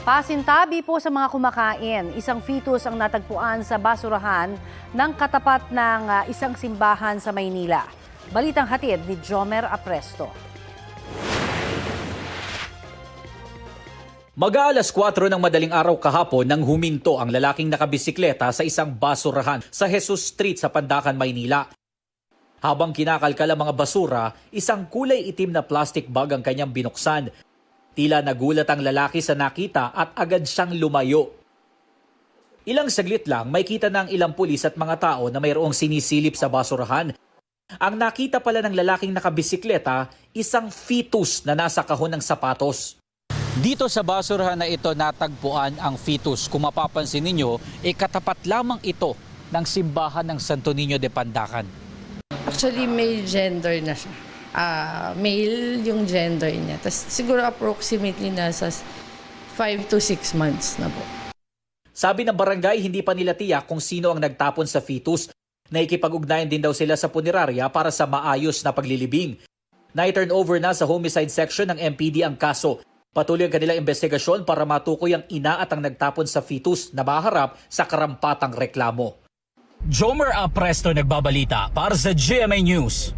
Pasintabi po sa mga kumakain, isang fetus ang natagpuan sa basurahan ng katapat ng isang simbahan sa Maynila. Balitang hatid ni Jomer Apresto. Mag-aalas 4 ng madaling araw kahapon nang huminto ang lalaking nakabisikleta sa isang basurahan sa Jesus Street sa Pandacan, Maynila. Habang kinakalkal ang mga basura, isang kulay itim na plastic bag ang kanyang binuksan. Tila nagulat ang lalaki sa nakita at agad siyang lumayo. Ilang saglit lang, may kita ng ilang pulis at mga tao na mayroong sinisilip sa basurahan. Ang nakita pala ng lalaking nakabisikleta, isang fetus na nasa kahon ng sapatos. Dito sa basurahan na ito natagpuan ang fetus. Kung mapapansin ninyo, katapat lamang ito ng simbahan ng Santo Niño de Pandacan. Actually, may gender na siya. Male yung gender niya. Tapos siguro approximately nasa 5 to 6 months na po. Sabi ng barangay, hindi pa nila tiyak kung sino ang nagtapon sa fetus. Naikipag-ugnayan din daw sila sa punerarya para sa maayos na paglilibing. Na-turn over na sa homicide section ng MPD ang kaso. Patuloy ang kanilang investigasyon para matukoy ang ina at ang nagtapon sa fetus na maharap sa karampatang reklamo. Jomer Apresto nagbabalita para sa GMA News.